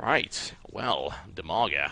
Right, well, DIMAGA.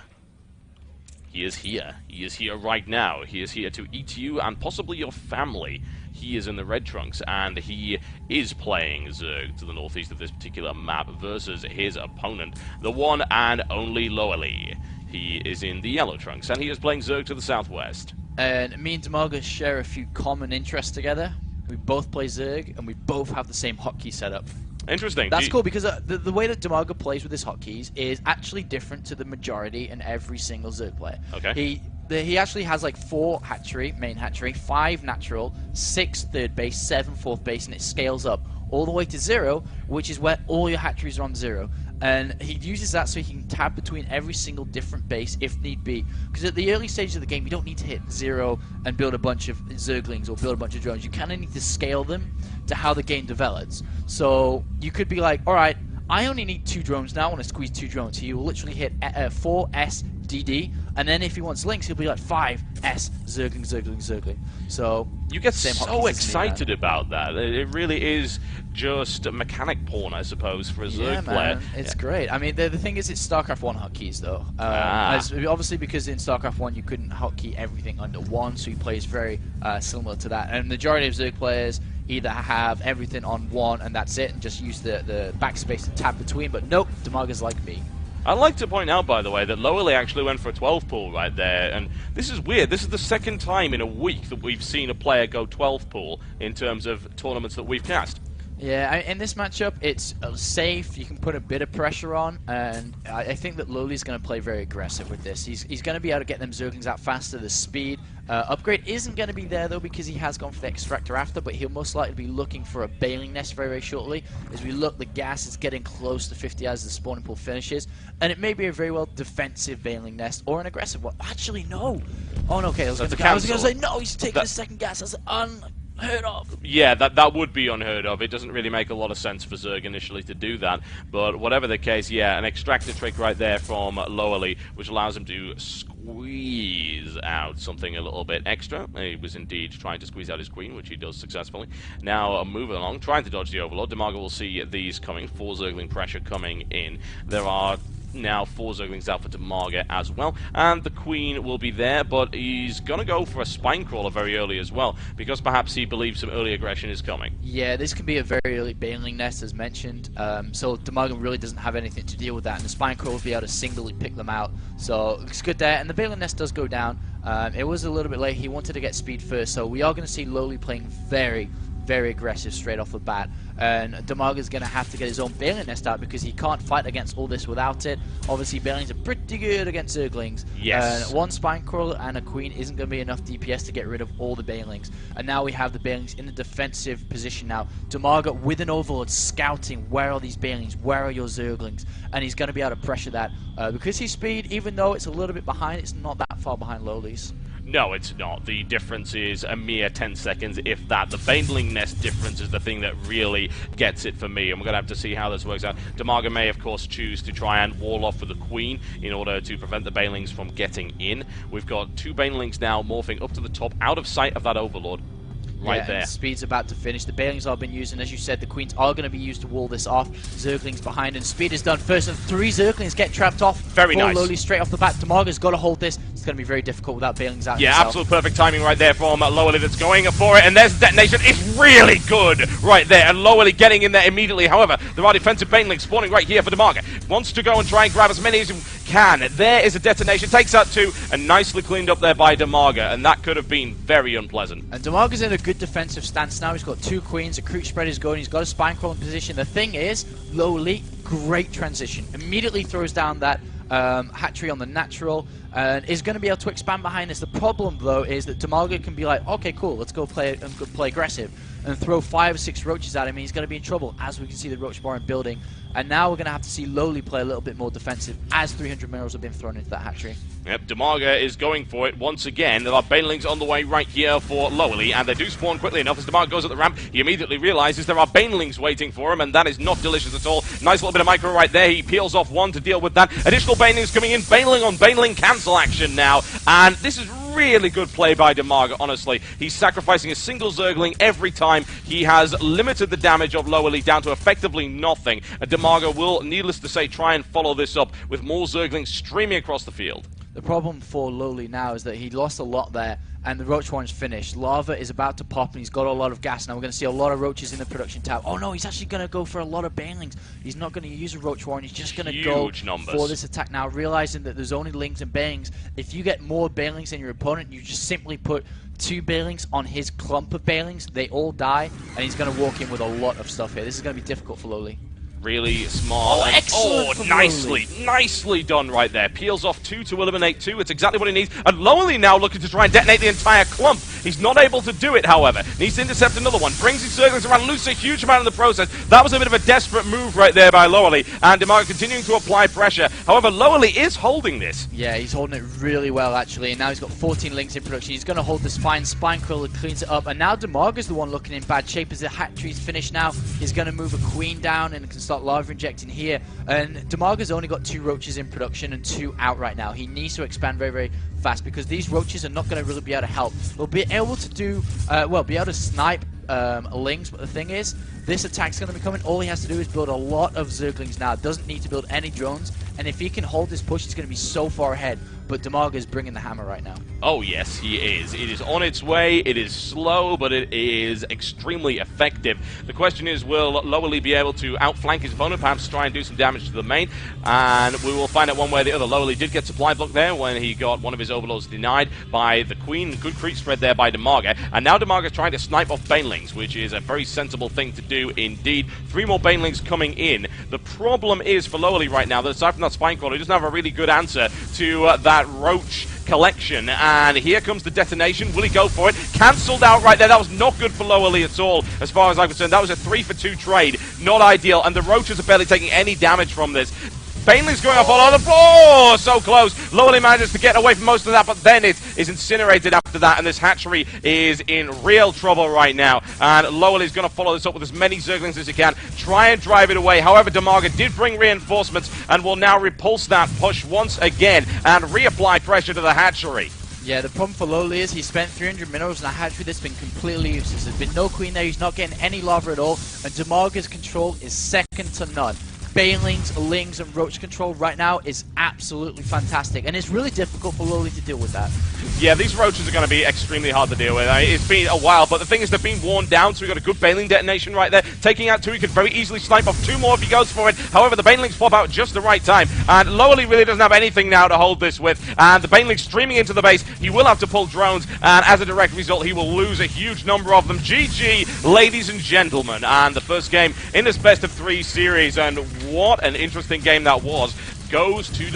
He is here. He is here right now. He is here to eat you and possibly your family. He is in the red trunks, and he is playing Zerg to the northeast of this particular map versus his opponent, the one and only LoWeLy. He is in the yellow trunks, and he is playing Zerg to the southwest. And me and DIMAGA share a few common interests together. We both play Zerg, and we both have the same hotkey setup. Interesting. That's cool because the way that DIMAGA plays with his hotkeys is actually different to the majority and every single Zerg player. Okay. He actually has like 4 hatchery, main hatchery, 5 natural, 6 third base, 7 fourth base, and it scales up all the way to 0, which is where all your hatcheries are on 0. And he uses that so he can tab between every single different base if need be. Because at the early stages of the game, you don't need to hit 0 and build a bunch of Zerglings or build a bunch of drones. You kind of need to scale them to how the game develops. So you could be like, alright, I only need 2 drones now. I want to squeeze 2 drones. He will literally hit 4 SDD, and then if he wants links, he'll be like 5 S Zergling, Zergling, Zergling. So you get so excited about that. It really is just a mechanic porn, I suppose, for a Zerg player. It's great. I mean, the thing is, it's StarCraft 1 hotkeys, though. Obviously, because in StarCraft 1 you couldn't hotkey everything under 1, so he plays very similar to that. And the majority of Zerg players either have everything on 1 and that's it, and just use the backspace to tab between. But nope, DIMAGA's like me. I'd like to point out, by the way, that LoWeLy actually went for a 12 pool right there, and this is weird. This is the second time in a week that we've seen a player go 12 pool in terms of tournaments that we've cast. Yeah, in this matchup, it's safe. You can put a bit of pressure on, and I think that LoWeLy's going to play very aggressive with this. He's going to be able to get them Zerglings out faster. The speed upgrade isn't going to be there, though, because he has gone for the Extractor after, but he'll most likely be looking for a Baling Nest very, very shortly. As we look, the gas is getting close to 50 as the spawning pool finishes, and it may be a very well defensive Baling Nest or an aggressive one. Actually, no. Oh, no, okay. I was going to say, no, he's taking the second gas. That's unheard of. Yeah, that would be unheard of. It doesn't really make a lot of sense for Zerg initially to do that. But whatever the case, yeah, an extractor trick right there from LoWeLy, which allows him to squeeze out something a little bit extra. He was indeed trying to squeeze out his queen, which he does successfully. Now, moving along, trying to dodge the Overlord. DIMAGA will see these coming. 4 Zergling pressure coming in. There are now 4 Zerglings out for DIMAGA as well, and the Queen will be there, but he's gonna go for a Spine Crawler very early as well, because perhaps he believes some early aggression is coming. Yeah, this can be a very early Baneling Nest, as mentioned, so DIMAGA really doesn't have anything to deal with that, and the Spine Crawler will be able to singly pick them out, so it's good there, and the Baneling Nest does go down. It was a little bit late. He wanted to get speed first, so we are going to see LoWeLy playing very, very aggressive straight off the bat, and DIMAGA's going to have to get his own Baling Nest out because he can't fight against all this without it. Obviously, Balings are pretty good against Zerglings. Yes. One Spine Crawler and a Queen isn't going to be enough DPS to get rid of all the Balings, and now we have the Balings in a defensive position now. DIMAGA with an Overlord scouting, where are these Balings, where are your Zerglings, and he's going to be able to pressure that because his speed, even though it's a little bit behind, it's not that far behind LoWeLy's. No, it's not. The difference is a mere 10 seconds, if that. The Baneling Nest difference is the thing that really gets it for me, and we're going to have to see how this works out. DIMAGA may, of course, choose to try and wall off with the Queen in order to prevent the Banelings from getting in. We've got 2 Banelings now morphing up to the top, out of sight of that Overlord. Right there. And Speed's about to finish. The Balings are being used, and as you said, the Queens are going to be used to wall this off. Zerglings behind, and Speed is done first, and 3 Zerglings get trapped off. Very nice. LoWeLy straight off the bat. DIMAGA's got to hold this. It's going to be very difficult without Balings out. Yeah, himself. absolute perfect timing right there from LoWeLy that's going for it, and there's the detonation. It's really good right there, and LoWeLy getting in there immediately. However, there are defensive Banelings spawning right here for DIMAGA. Wants to go and try and grab as many as he can. There is a detonation, takes out 2, and nicely cleaned up there by DIMAGA, and that could have been very unpleasant. And DIMAGA's in a good defensive stance now. He's got 2 Queens, a Creep Spread is going, he's got a Spine Crawling position. The thing is, LoWeLy, great transition. Immediately throws down that hatchery on the natural, and is going to be able to expand behind this. The problem, though, is that DIMAGA can be like, okay, cool, let's go play aggressive, and throw 5 or 6 roaches at him, and he's going to be in trouble, as we can see the roach spawn building. And now we're going to have to see LoWeLy play a little bit more defensive, as 300 minerals have been thrown into that hatchery. Yep, DIMAGA is going for it once again. There are Banelings on the way right here for LoWeLy, and they do spawn quickly enough. As DIMAGA goes at the ramp, he immediately realizes there are Banelings waiting for him, and that is not delicious at all. Nice little bit of micro right there. He peels off 1 to deal with that. Additional Banelings coming in. Baneling on Baneling cancel action now, and this is really good play by DIMAGA, honestly. He's sacrificing a single Zergling every time. He has limited the damage of LoWeLy down to effectively nothing. And DIMAGA will, needless to say, try and follow this up with more Zerglings streaming across the field. The problem for LoWeLy now is that he lost a lot there, and the Roach Warren's finished. Lava is about to pop, and he's got a lot of gas. Now we're going to see a lot of Roaches in the production tab. Oh no, he's actually going to go for a lot of Banelings. He's not going to use a Roach Warren. He's just going to go for this attack now, realizing that there's only Lings and Banelings. If you get more Banelings than your opponent, you just simply put 2 Banelings on his clump of Banelings. They all die, and he's going to walk in with a lot of stuff here. This is going to be difficult for LoWeLy. Really smart. Oh, excellent. Oh, nicely done right there. Peels off 2 to eliminate 2. It's exactly what he needs. And LoWeLy now looking to try and detonate the entire clump. He's not able to do it, however. Needs to intercept another one. Brings his Zerglings around, loses a huge amount in the process. That was a bit of a desperate move right there by LoWeLy. And DIMAGA continuing to apply pressure. However, LoWeLy is holding this. Yeah, he's holding it really well, actually. And now he's got 14 Lings in production. He's going to hold this fine. Spine Crawler cleans it up. And now DIMAGA's the one looking in bad shape as the hatchery's finished now. He's going to move a Queen down and can start lava injecting here. And DIMAGA's only got 2 Roaches in production and 2 out right now. He needs to expand very, very fast because these Roaches are not going to really be able to help. They'll be able to do, be able to snipe Lings, but the thing is, this attack's going to be coming. All he has to do is build a lot of Zerglings now. Doesn't need to build any drones, and if he can hold this push, he's going to be so far ahead. But DIMAGA is bringing the hammer right now. Oh yes, he is. It is on its way. It is slow, but it is extremely effective. The question is, will LoWeLy be able to outflank his opponent, perhaps try and do some damage to the main? And we will find out one way or the other. LoWeLy did get supply block there when he got one of his overlords denied by the Queen. Good creep spread there by DIMAGA. And now DIMAGA is trying to snipe off Banelings, which is a very sensible thing to do indeed. 3 more Banelings coming in. The problem is for LoWeLy right now that aside from that Spine Crawler, he doesn't have a really good answer to that Roach collection, and here comes the detonation. Will he go for it? Cancelled out right there. That was not good for LoWeLy at all, as far as I'm concerned. That was a 3-for-2 trade. Not ideal, and the Roaches are barely taking any damage from this. Baneling's going off all on the floor! So close. LoWeLy manages to get away from most of that, but then it is incinerated after that, and this hatchery is in real trouble right now. And LoWeLy's going to follow this up with as many Zerglings as he can, try and drive it away. However, DIMAGA did bring reinforcements and will now repulse that push once again and reapply pressure to the hatchery. Yeah, the problem for LoWeLy is he spent 300 minerals in a hatchery that's been completely useless. There's been no Queen there, he's not getting any lava at all, and DIMAGA's control is second to none. Banelings, Lings, and Roach control right now is absolutely fantastic, and it's really difficult for LoWeLy to deal with that. Yeah, these Roaches are going to be extremely hard to deal with. I mean, it's been a while, but the thing is they've been worn down, so we've got a good Baneling detonation right there. Taking out 2, he could very easily snipe off 2 more if he goes for it. However, the Banelings pop out just the right time, and LoWeLy really doesn't have anything now to hold this with, and the Banelings streaming into the base. He will have to pull drones, and as a direct result, he will lose a huge number of them. GG, ladies and gentlemen, and the first game in this best-of-3 series, and what an interesting game that was, goes to